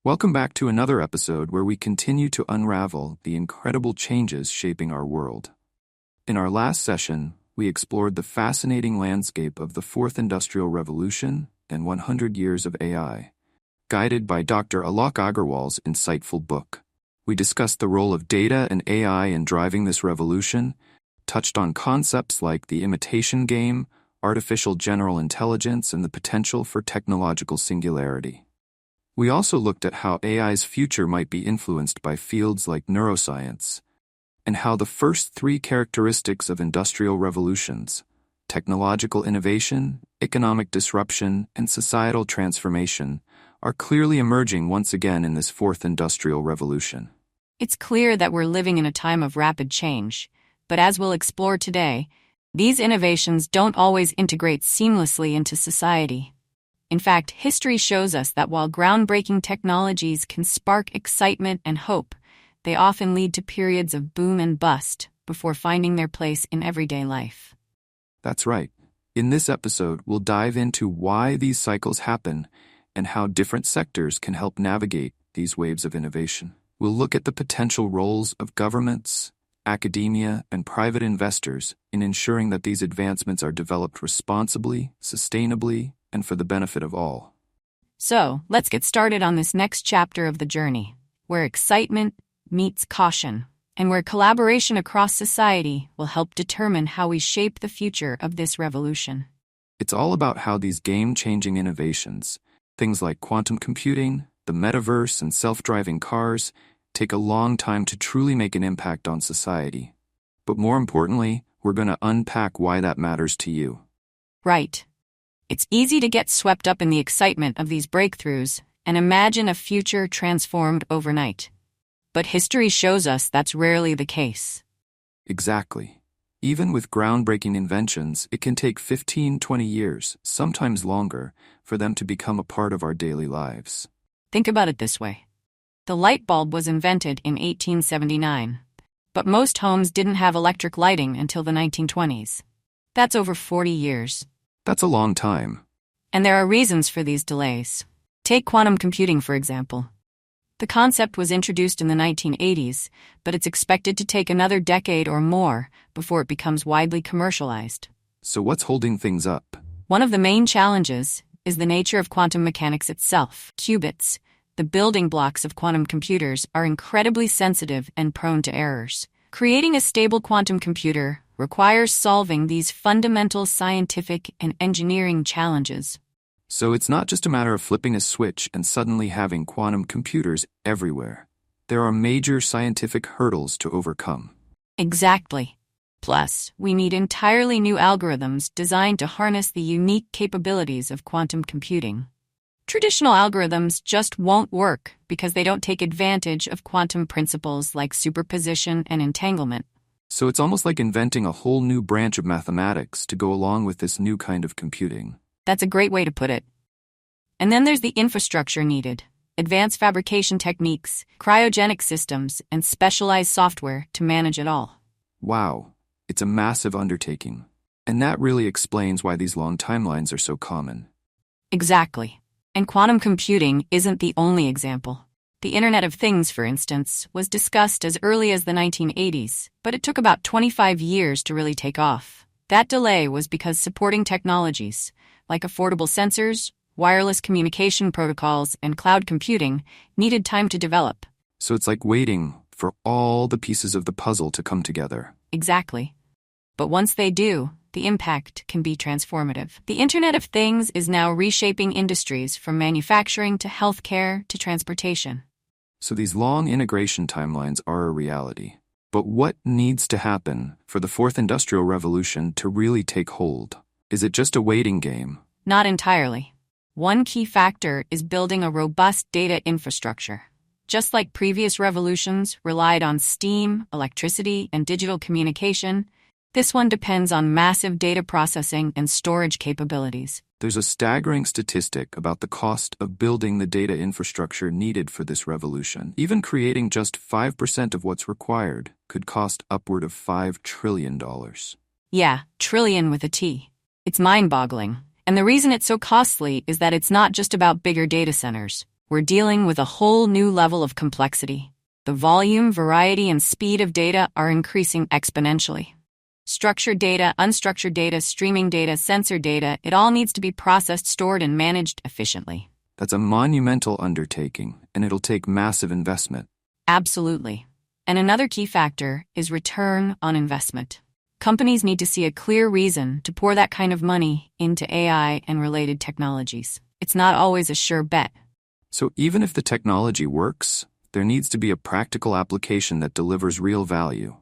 Welcome back to another episode where we continue to unravel the incredible changes shaping our world. In our last session, we explored the fascinating landscape of the Fourth Industrial Revolution and 100 Years of AI, guided by Dr. Alok Aggarwal's insightful book. We discussed the role of data and AI in driving this revolution, touched on concepts like the imitation game, artificial general intelligence, and the potential for technological singularity. We also looked at how AI's future might be influenced by fields like neuroscience, and how the first three characteristics of industrial revolutions, technological innovation, economic disruption, and societal transformation, are clearly emerging once again in this fourth industrial revolution. It's clear that we're living in a time of rapid change, but as we'll explore today, these innovations don't always integrate seamlessly into society. In fact, history shows us that while groundbreaking technologies can spark excitement and hope, they often lead to periods of boom and bust before finding their place in everyday life. That's right. In this episode, we'll dive into why these cycles happen and how different sectors can help navigate these waves of innovation. We'll look at the potential roles of governments, academia, and private investors in ensuring that these advancements are developed responsibly, sustainably, and for the benefit of all. So, let's get started on this next chapter of the journey, where excitement meets caution, and where collaboration across society will help determine how we shape the future of this revolution. It's all about how these game-changing innovations, things like quantum computing, the metaverse, and self-driving cars, take a long time to truly make an impact on society. But more importantly, we're going to unpack why that matters to you. Right. It's easy to get swept up in the excitement of these breakthroughs and imagine a future transformed overnight. But history shows us that's rarely the case. Exactly. Even with groundbreaking inventions, it can take 15-20 years, sometimes longer, for them to become a part of our daily lives. Think about it this way. The light bulb was invented in 1879, but most homes didn't have electric lighting until the 1920s. That's over 40 years. That's a long time. And there are reasons for these delays. Take quantum computing, for example. The concept was introduced in the 1980s, but it's expected to take another decade or more before it becomes widely commercialized. So what's holding things up? One of the main challenges is the nature of quantum mechanics itself. Qubits, the building blocks of quantum computers, are incredibly sensitive and prone to errors. Creating a stable quantum computer requires solving these fundamental scientific and engineering challenges. So it's not just a matter of flipping a switch and suddenly having quantum computers everywhere. There are major scientific hurdles to overcome. Exactly. Plus, we need entirely new algorithms designed to harness the unique capabilities of quantum computing. Traditional algorithms just won't work because they don't take advantage of quantum principles like superposition and entanglement. So it's almost like inventing a whole new branch of mathematics to go along with this new kind of computing. That's a great way to put it. And then there's the infrastructure needed: advanced fabrication techniques, cryogenic systems, and specialized software to manage it all. Wow, it's a massive undertaking. And that really explains why these long timelines are so common. Exactly. And quantum computing isn't the only example. The Internet of Things, for instance, was discussed as early as the 1980s, but it took about 25 years to really take off. That delay was because supporting technologies, like affordable sensors, wireless communication protocols, and cloud computing, needed time to develop. So it's like waiting for all the pieces of the puzzle to come together. Exactly. But once they do, the impact can be transformative. The Internet of Things is now reshaping industries from manufacturing to healthcare to transportation. So these long integration timelines are a reality. But what needs to happen for the fourth industrial revolution to really take hold? Is it just a waiting game? Not entirely. One key factor is building a robust data infrastructure. Just like previous revolutions relied on steam, electricity, and digital communication, this one depends on massive data processing and storage capabilities. There's a staggering statistic about the cost of building the data infrastructure needed for this revolution. Even creating just 5% of what's required could cost upward of $5 trillion. Yeah, trillion with a T. It's mind-boggling. And the reason it's so costly is that it's not just about bigger data centers. We're dealing with a whole new level of complexity. The volume, variety, and speed of data are increasing exponentially. Structured data, unstructured data, streaming data, sensor data, it all needs to be processed, stored, and managed efficiently. That's a monumental undertaking, and it'll take massive investment. Absolutely. And another key factor is return on investment. Companies need to see a clear reason to pour that kind of money into AI and related technologies. It's not always a sure bet. So even if the technology works, there needs to be a practical application that delivers real value.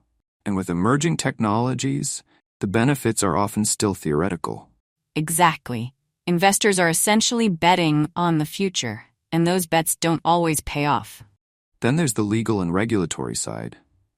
And with emerging technologies, the benefits are often still theoretical. Exactly. Investors are essentially betting on the future, and those bets don't always pay off. Then there's the legal and regulatory side.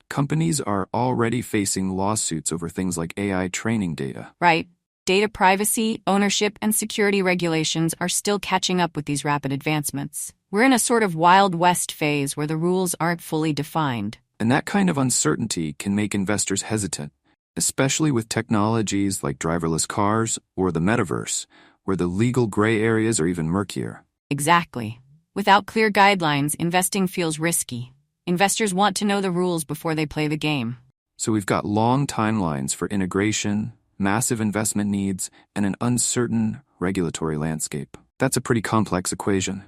Companies are already facing lawsuits over things like AI training data. Right. Data privacy, ownership, and security regulations are still catching up with these rapid advancements. We're in a sort of Wild West phase where the rules aren't fully defined. And that kind of uncertainty can make investors hesitant, especially with technologies like driverless cars or the metaverse, where the legal gray areas are even murkier. Exactly. Without clear guidelines, investing feels risky. Investors want to know the rules before they play the game. So we've got long timelines for integration, massive investment needs, and an uncertain regulatory landscape. That's a pretty complex equation.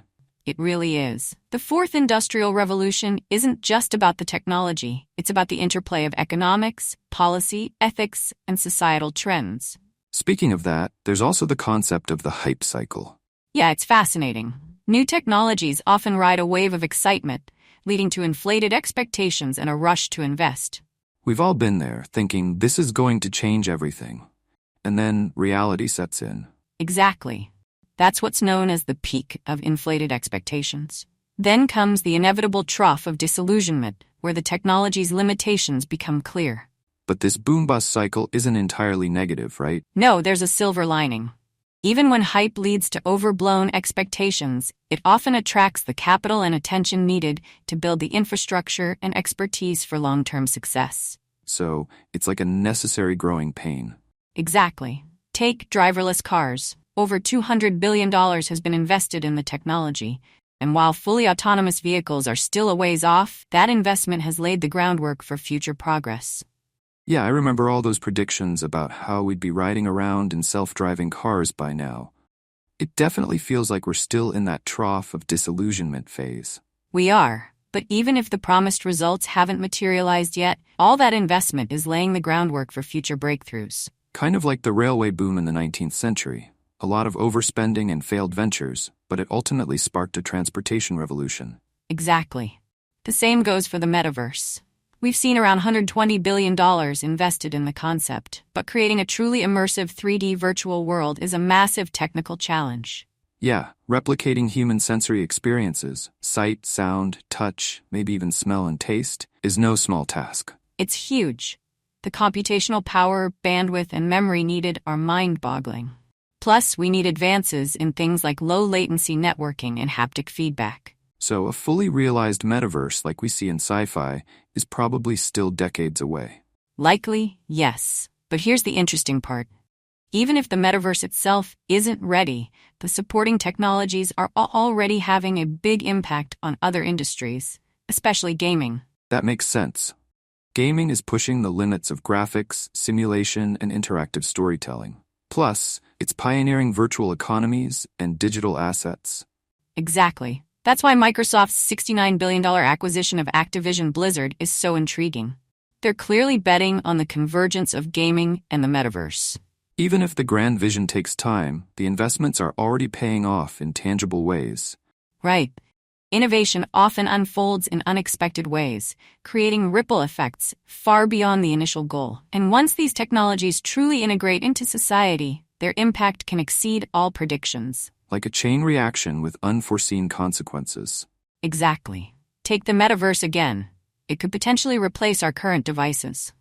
It really is. The fourth industrial revolution isn't just about the technology. It's about the interplay of economics, policy, ethics, and societal trends. Speaking of that, there's also the concept of the hype cycle. Yeah, it's fascinating. New technologies often ride a wave of excitement, leading to inflated expectations and a rush to invest. We've all been there, thinking this is going to change everything. And then reality sets in. Exactly. That's what's known as the peak of inflated expectations. Then comes the inevitable trough of disillusionment, where the technology's limitations become clear. But this boom-bust cycle isn't entirely negative, right? No, there's a silver lining. Even when hype leads to overblown expectations, it often attracts the capital and attention needed to build the infrastructure and expertise for long-term success. So, it's like a necessary growing pain. Exactly. Take driverless cars. Over $200 billion has been invested in the technology, and while fully autonomous vehicles are still a ways off, that investment has laid the groundwork for future progress. Yeah, I remember all those predictions about how we'd be riding around in self-driving cars by now. It definitely feels like we're still in that trough of disillusionment phase. We are, but even if the promised results haven't materialized yet, all that investment is laying the groundwork for future breakthroughs. Kind of like the railway boom in the 19th century. A lot of overspending and failed ventures, but it ultimately sparked a transportation revolution. Exactly. The same goes for the metaverse. We've seen around $120 billion invested in the concept, but creating a truly immersive 3D virtual world is a massive technical challenge. Yeah, replicating human sensory experiences, sight, sound, touch, maybe even smell and taste, is no small task. It's huge. The computational power, bandwidth, and memory needed are mind-boggling. Plus, we need advances in things like low-latency networking and haptic feedback. So a fully realized metaverse like we see in sci-fi is probably still decades away. Likely, yes. But here's the interesting part. Even if the metaverse itself isn't ready, the supporting technologies are already having a big impact on other industries, especially gaming. That makes sense. Gaming is pushing the limits of graphics, simulation, and interactive storytelling. Plus, it's pioneering virtual economies and digital assets. Exactly. That's why Microsoft's $69 billion acquisition of Activision Blizzard is so intriguing. They're clearly betting on the convergence of gaming and the metaverse. Even if the grand vision takes time, the investments are already paying off in tangible ways. Right. Innovation often unfolds in unexpected ways, creating ripple effects far beyond the initial goal. And once these technologies truly integrate into society, their impact can exceed all predictions. Like a chain reaction with unforeseen consequences. Exactly. Take the metaverse again. It could potentially replace our current devices.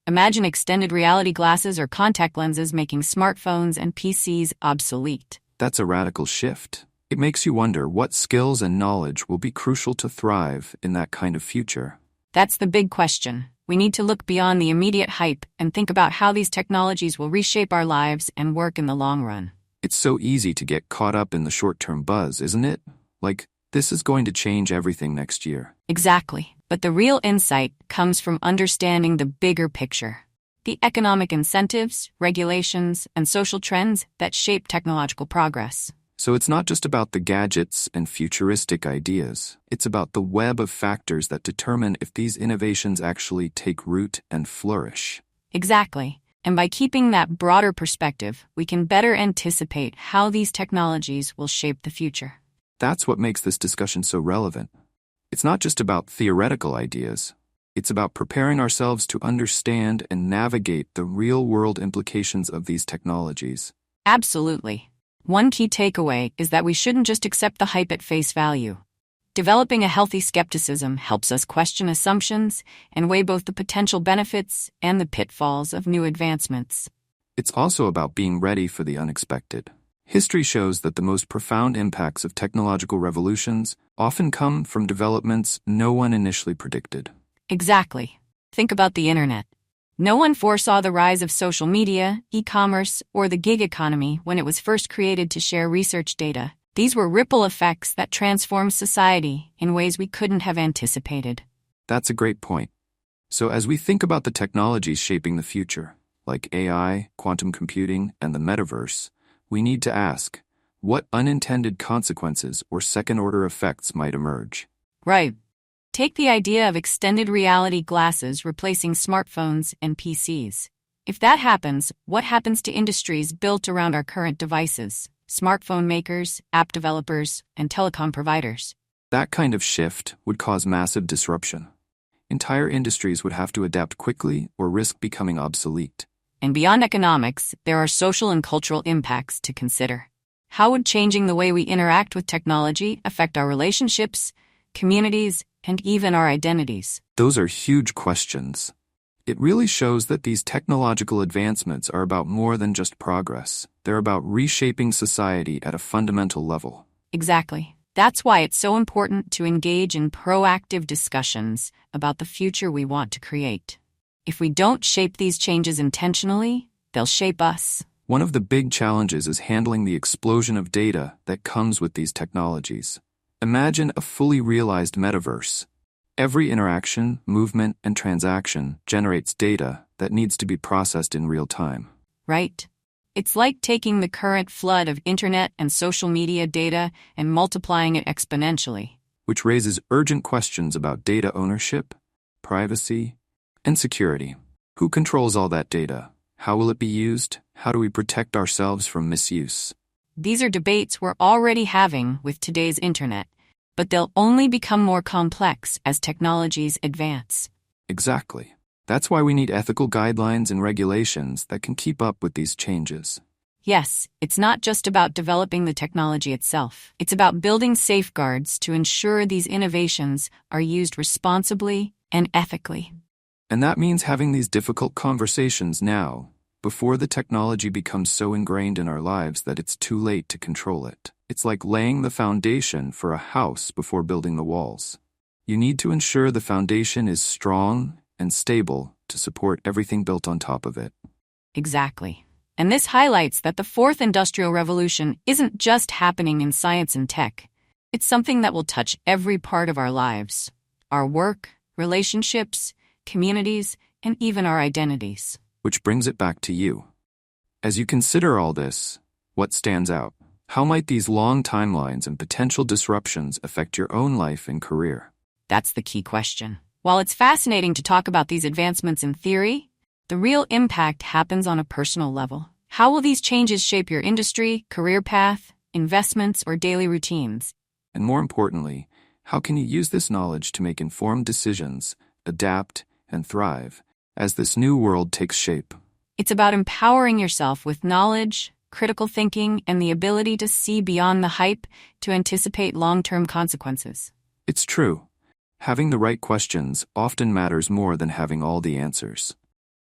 Imagine extended reality glasses or contact lenses making smartphones and PCs obsolete. That's a radical shift. It makes you wonder what skills and knowledge will be crucial to thrive in that kind of future. That's the big question. We need to look beyond the immediate hype and think about how these technologies will reshape our lives and work in the long run. It's so easy to get caught up in the short-term buzz, isn't it? Like, This is going to change everything next year. Exactly. But the real insight comes from understanding the bigger picture. The economic incentives, regulations, and social trends that shape technological progress. So it's not just about the gadgets and futuristic ideas. It's about the web of factors that determine if these innovations actually take root and flourish. Exactly. And by keeping that broader perspective, we can better anticipate how these technologies will shape the future. That's what makes this discussion so relevant. It's not just about theoretical ideas. It's about preparing ourselves to understand and navigate the real-world implications of these technologies. Absolutely. One key takeaway is that we shouldn't just accept the hype at face value. Developing a healthy skepticism helps us question assumptions and weigh both the potential benefits and the pitfalls of new advancements. It's also about being ready for the unexpected. History shows that the most profound impacts of technological revolutions often come from developments no one initially predicted. Exactly. Think about the internet. No one foresaw the rise of social media, e-commerce, or the gig economy when it was first created to share research data. These were ripple effects that transformed society in ways we couldn't have anticipated. That's a great point. So as we think about the technologies shaping the future, like AI, quantum computing, and the metaverse, we need to ask, what unintended consequences or second-order effects might emerge? Right. Take the idea of extended reality glasses replacing smartphones and PCs. If that happens, what happens to industries built around our current devices? Smartphone makers, app developers, and telecom providers. That kind of shift would cause massive disruption. Entire industries would have to adapt quickly or risk becoming obsolete. And beyond economics, there are social and cultural impacts to consider. How would changing the way we interact with technology affect our relationships, communities, and even our identities? Those are huge questions. It really shows that these technological advancements are about more than just progress. They're about reshaping society at a fundamental level. Exactly. That's why it's so important to engage in proactive discussions about the future we want to create. If we don't shape these changes intentionally, they'll shape us. One of the big challenges is handling the explosion of data that comes with these technologies. Imagine a fully realized metaverse. Every interaction, movement, and transaction generates data that needs to be processed in real time. Right? It's like taking the current flood of internet and social media data and multiplying it exponentially. Which raises urgent questions about data ownership, privacy, and security. Who controls all that data? How will it be used? How do we protect ourselves from misuse? These are debates we're already having with today's internet, but they'll only become more complex as technologies advance. Exactly. That's why we need ethical guidelines and regulations that can keep up with these changes. Yes, it's not just about developing the technology itself. It's about building safeguards to ensure these innovations are used responsibly and ethically. And that means having these difficult conversations now, before the technology becomes so ingrained in our lives that it's too late to control it. It's like laying the foundation for a house before building the walls. You need to ensure the foundation is strong and stable to support everything built on top of it. Exactly. And this highlights that the fourth industrial revolution isn't just happening in science and tech. It's something that will touch every part of our lives. Our work, relationships, communities, and even our identities. Which brings it back to you. As you consider all this, what stands out? How might these long timelines and potential disruptions affect your own life and career? That's the key question. While it's fascinating to talk about these advancements in theory, the real impact happens on a personal level. How will these changes shape your industry, career path, investments, or daily routines? And more importantly, how can you use this knowledge to make informed decisions, adapt, and thrive as this new world takes shape? It's about empowering yourself with knowledge, critical thinking, and the ability to see beyond the hype to anticipate long-term consequences. It's true. Having the right questions often matters more than having all the answers.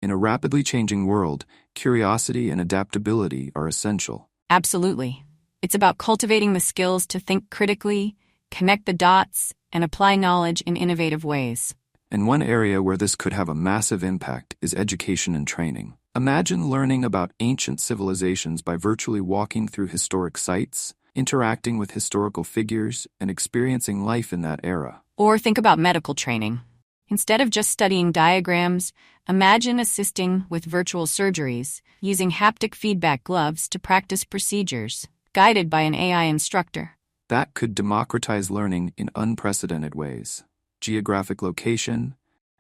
In a rapidly changing world, curiosity and adaptability are essential. Absolutely. It's about cultivating the skills to think critically, connect the dots, and apply knowledge in innovative ways. And one area where this could have a massive impact is education and training. Imagine learning about ancient civilizations by virtually walking through historic sites, interacting with historical figures and experiencing life in that era. Or think about medical training. Instead of just studying diagrams, imagine assisting with virtual surgeries, using haptic feedback gloves to practice procedures, guided by an AI instructor. That could democratize learning in unprecedented ways. Geographic location,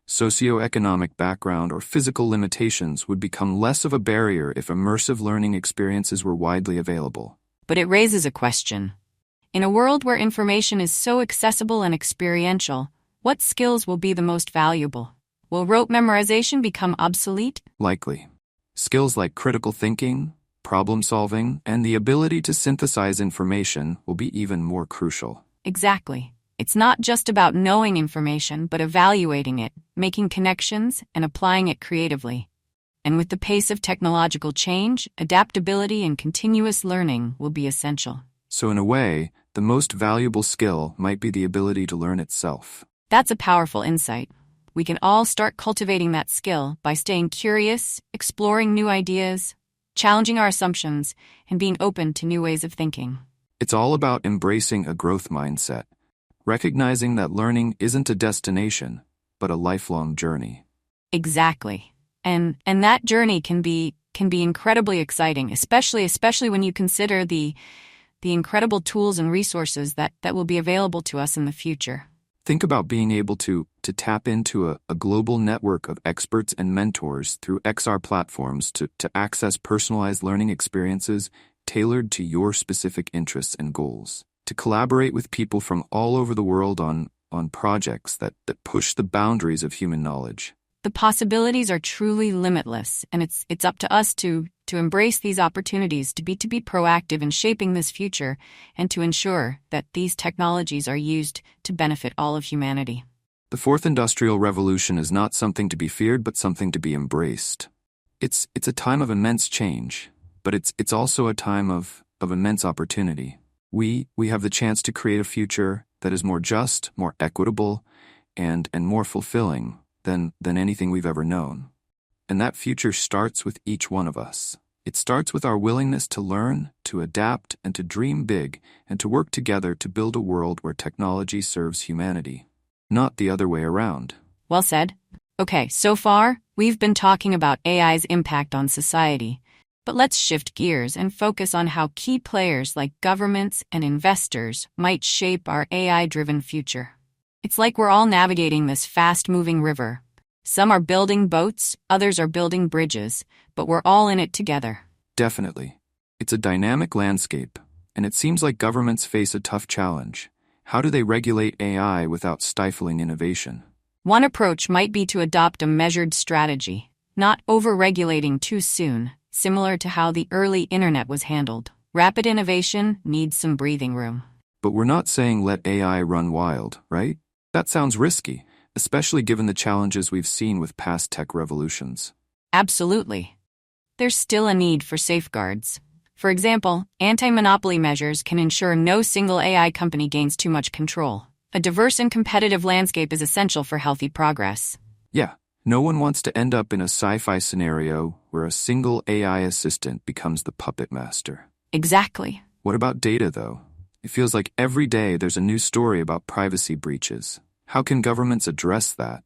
socioeconomic background, or physical limitations would become less of a barrier if immersive learning experiences were widely available. But it raises a question. In a world where information is so accessible and experiential, what skills will be the most valuable? Will rote memorization become obsolete? Likely. Skills like critical thinking, problem solving, and the ability to synthesize information will be even more crucial. Exactly. It's not just about knowing information, but evaluating it, making connections, and applying it creatively. And with the pace of technological change, adaptability and continuous learning will be essential. So in a way, the most valuable skill might be the ability to learn itself. That's a powerful insight. We can all start cultivating that skill by staying curious, exploring new ideas, challenging our assumptions, and being open to new ways of thinking. It's all about embracing a growth mindset, recognizing that learning isn't a destination, but a lifelong journey. Exactly. And that journey can be incredibly exciting, especially when you consider the incredible tools and resources that will be available to us in the future. Think about being able to tap into a global network of experts and mentors through XR platforms to access personalized learning experiences tailored to your specific interests and goals. To collaborate with people from all over the world on projects that push the boundaries of human knowledge. The possibilities are truly limitless, and it's up to us to embrace these opportunities, to be proactive in shaping this future, and to ensure that these technologies are used to benefit all of humanity. The Fourth Industrial Revolution is not something to be feared, but something to be embraced. It's a time of immense change, but it's also a time of immense opportunity. We have the chance to create a future that is more just, more equitable, and more fulfilling than anything we've ever known. And that future starts with each one of us. It starts with our willingness to learn, to adapt, and to dream big, and to work together to build a world where technology serves humanity, not the other way around. Well said. Okay, so far, we've been talking about AI's impact on society. But let's shift gears and focus on how key players like governments and investors might shape our AI-driven future. It's like we're all navigating this fast-moving river. Some are building boats, others are building bridges, but we're all in it together. Definitely. It's a dynamic landscape, and it seems like governments face a tough challenge. How do they regulate AI without stifling innovation? One approach might be to adopt a measured strategy, not over-regulating too soon, similar to how the early internet was handled. Rapid innovation needs some breathing room. But we're not saying let AI run wild, right? That sounds risky, especially given the challenges we've seen with past tech revolutions. Absolutely. There's still a need for safeguards. For example, anti-monopoly measures can ensure no single AI company gains too much control. A diverse and competitive landscape is essential for healthy progress. Yeah, no one wants to end up in a sci-fi scenario where a single AI assistant becomes the puppet master. Exactly. What about data, though? It feels like every day there's a new story about privacy breaches. How can governments address that?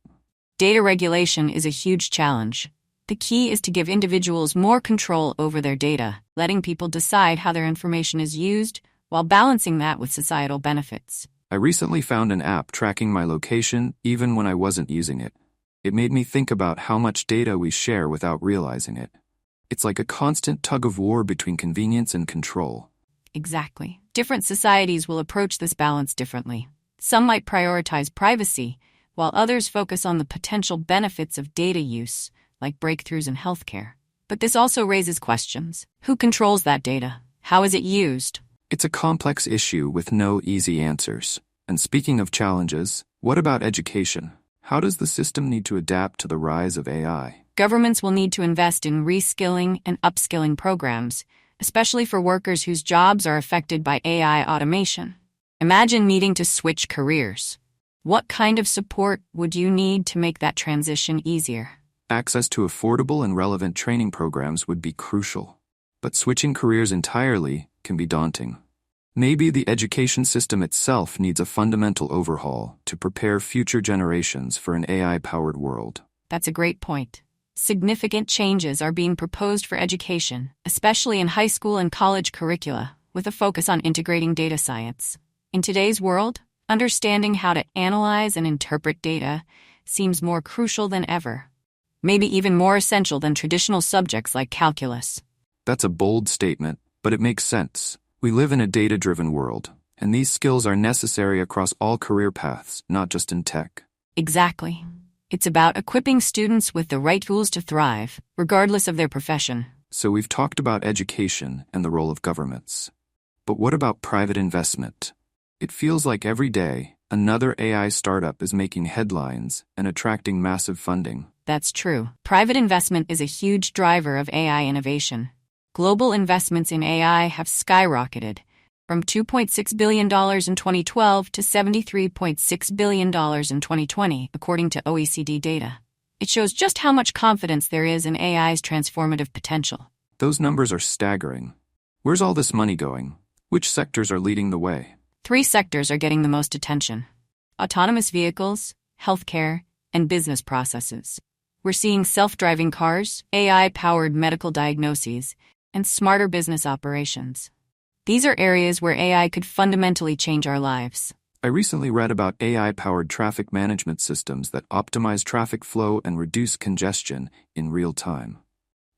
Data regulation is a huge challenge. The key is to give individuals more control over their data, letting people decide how their information is used, while balancing that with societal benefits. I recently found an app tracking my location even when I wasn't using it. It made me think about how much data we share without realizing it. It's like a constant tug-of-war between convenience and control. Exactly. Different societies will approach this balance differently. Some might prioritize privacy, while others focus on the potential benefits of data use, like breakthroughs in healthcare. But this also raises questions. Who controls that data? How is it used? It's a complex issue with no easy answers. And speaking of challenges, what about education? How does the system need to adapt to the rise of AI? Governments will need to invest in reskilling and upskilling programs, especially for workers whose jobs are affected by AI automation. Imagine needing to switch careers. What kind of support would you need to make that transition easier? Access to affordable and relevant training programs would be crucial. But switching careers entirely can be daunting. Maybe the education system itself needs a fundamental overhaul to prepare future generations for an AI-powered world. That's a great point. Significant changes are being proposed for education, especially in high school and college curricula, with a focus on integrating data science. In today's world, understanding how to analyze and interpret data seems more crucial than ever. Maybe even more essential than traditional subjects like calculus. That's a bold statement, but it makes sense. We live in a data-driven world, and these skills are necessary across all career paths, not just in tech. Exactly. It's about equipping students with the right tools to thrive, regardless of their profession. So we've talked about education and the role of governments. But what about private investment? It feels like every day, another AI startup is making headlines and attracting massive funding. That's true. Private investment is a huge driver of AI innovation. Global investments in AI have skyrocketed, from $2.6 billion in 2012 to $73.6 billion in 2020, according to OECD data. It shows just how much confidence there is in AI's transformative potential. Those numbers are staggering. Where's all this money going? Which sectors are leading the way? 3 sectors are getting the most attention: autonomous vehicles, healthcare, and business processes. We're seeing self-driving cars, AI-powered medical diagnoses, and smarter business operations. These are areas where AI could fundamentally change our lives. I recently read about AI-powered traffic management systems that optimize traffic flow and reduce congestion in real time.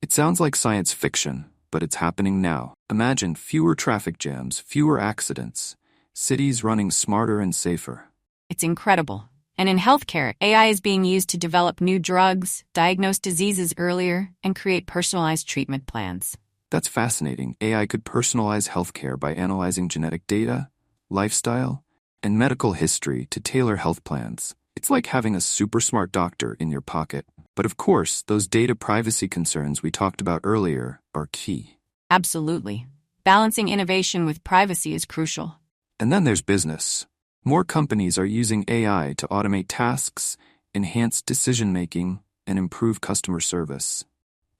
It sounds like science fiction, but it's happening now. Imagine fewer traffic jams, fewer accidents, cities running smarter and safer. It's incredible. And in healthcare, AI is being used to develop new drugs, diagnose diseases earlier, and create personalized treatment plans. That's fascinating. AI could personalize healthcare by analyzing genetic data, lifestyle, and medical history to tailor health plans. It's like having a super smart doctor in your pocket. But of course, those data privacy concerns we talked about earlier are key. Absolutely. Balancing innovation with privacy is crucial. And then there's business. More companies are using AI to automate tasks, enhance decision-making, and improve customer service.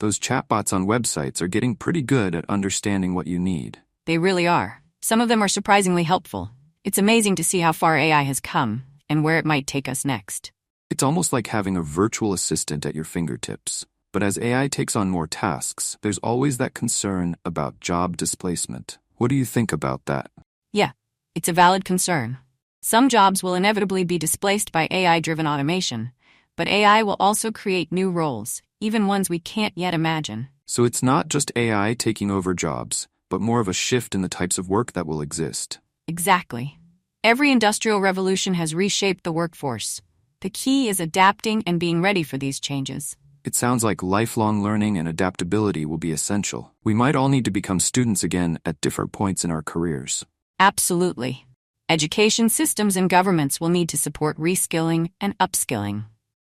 Those chatbots on websites are getting pretty good at understanding what you need. They really are. Some of them are surprisingly helpful. It's amazing to see how far AI has come and where it might take us next. It's almost like having a virtual assistant at your fingertips. But as AI takes on more tasks, there's always that concern about job displacement. What do you think about that? Yeah, it's a valid concern. Some jobs will inevitably be displaced by AI-driven automation, but AI will also create new roles, even ones we can't yet imagine. So it's not just AI taking over jobs, but more of a shift in the types of work that will exist. Exactly. Every industrial revolution has reshaped the workforce. The key is adapting and being ready for these changes. It sounds like lifelong learning and adaptability will be essential. We might all need to become students again at different points in our careers. Absolutely. Education systems and governments will need to support reskilling and upskilling.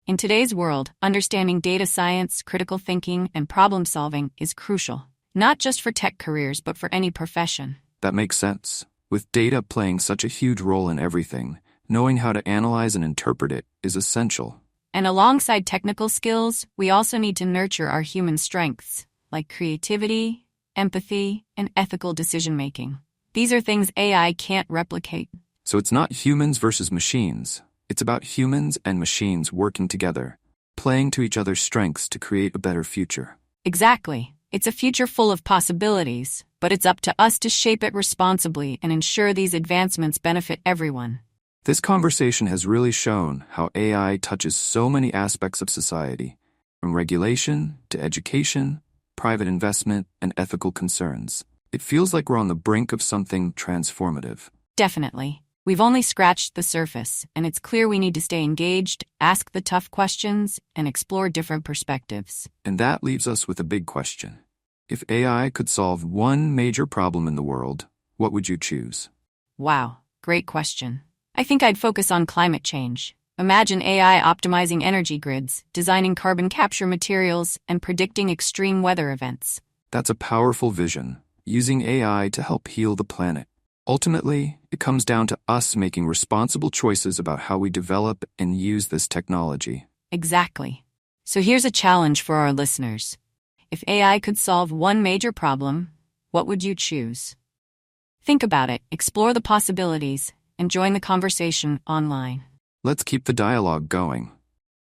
In today's world, understanding data science, critical thinking, and problem solving is crucial, not just for tech careers, but for any profession. That makes sense. With data playing such a huge role in everything, knowing how to analyze and interpret it is essential. And alongside technical skills, we also need to nurture our human strengths, like creativity, empathy, and ethical decision-making. These are things AI can't replicate. So it's not humans versus machines. It's about humans and machines working together, playing to each other's strengths to create a better future. Exactly. It's a future full of possibilities, but it's up to us to shape it responsibly and ensure these advancements benefit everyone. This conversation has really shown how AI touches so many aspects of society, from regulation to education, private investment, and ethical concerns. It feels like we're on the brink of something transformative. Definitely. We've only scratched the surface, and it's clear we need to stay engaged, ask the tough questions, and explore different perspectives. And that leaves us with a big question. If AI could solve one major problem in the world, what would you choose? Wow, great question. I think I'd focus on climate change. Imagine AI optimizing energy grids, designing carbon capture materials, and predicting extreme weather events. That's a powerful vision, using AI to help heal the planet. Ultimately, it comes down to us making responsible choices about how we develop and use this technology. Exactly. So here's a challenge for our listeners. If AI could solve one major problem, what would you choose? Think about it, explore the possibilities, and join the conversation online. Let's keep the dialogue going.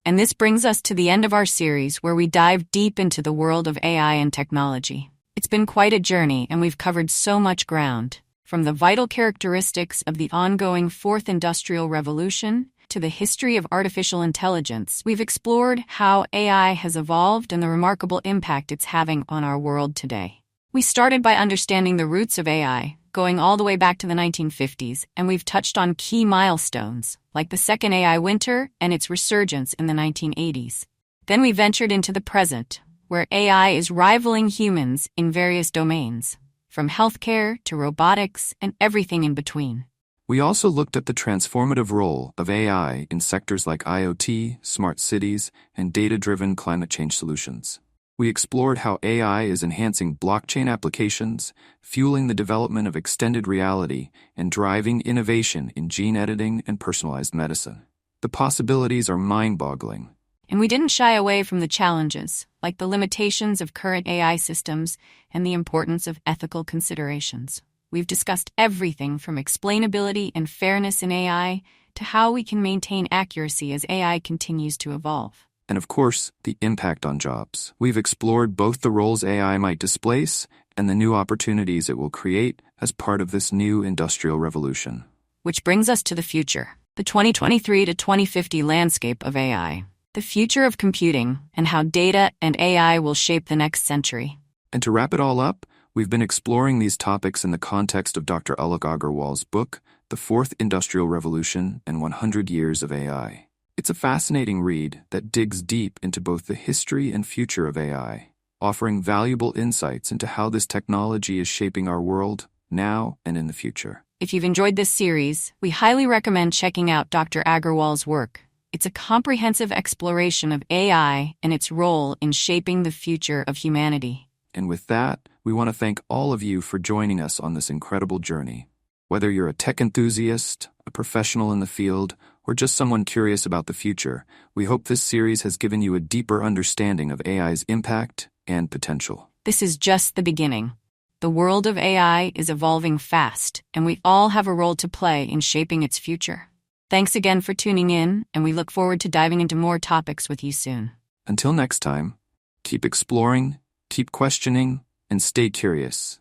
And this brings us to the end of our series where we dive deep into the world of AI and technology. It's been quite a journey, and we've covered so much ground. From the vital characteristics of the ongoing Fourth Industrial Revolution to the history of artificial intelligence, we've explored how AI has evolved and the remarkable impact it's having on our world today. We started by understanding the roots of AI, going all the way back to the 1950s, and we've touched on key milestones, like the second AI winter and its resurgence in the 1980s. Then we ventured into the present, where AI is rivaling humans in various domains, from healthcare to robotics and everything in between. We also looked at the transformative role of AI in sectors like IoT, smart cities, and data-driven climate change solutions. We explored how AI is enhancing blockchain applications, fueling the development of extended reality, and driving innovation in gene editing and personalized medicine. The possibilities are mind-boggling. And we didn't shy away from the challenges, like the limitations of current AI systems and the importance of ethical considerations. We've discussed everything from explainability and fairness in AI to how we can maintain accuracy as AI continues to evolve. And of course, the impact on jobs. We've explored both the roles AI might displace and the new opportunities it will create as part of this new industrial revolution. Which brings us to the future, the 2023 to 2050 landscape of AI, the future of computing, and how data and AI will shape the next century. And to wrap it all up, we've been exploring these topics in the context of Dr. Alok Aggarwal's book, The Fourth Industrial Revolution and 100 Years of AI. It's a fascinating read that digs deep into both the history and future of AI, offering valuable insights into how this technology is shaping our world now and in the future. If you've enjoyed this series, we highly recommend checking out Dr. Aggarwal's work. It's a comprehensive exploration of AI and its role in shaping the future of humanity. And with that, we want to thank all of you for joining us on this incredible journey. Whether you're a tech enthusiast, a professional in the field, or just someone curious about the future, we hope this series has given you a deeper understanding of AI's impact and potential. This is just the beginning. The world of AI is evolving fast, and we all have a role to play in shaping its future. Thanks again for tuning in, and we look forward to diving into more topics with you soon. Until next time, keep exploring, keep questioning, and stay curious.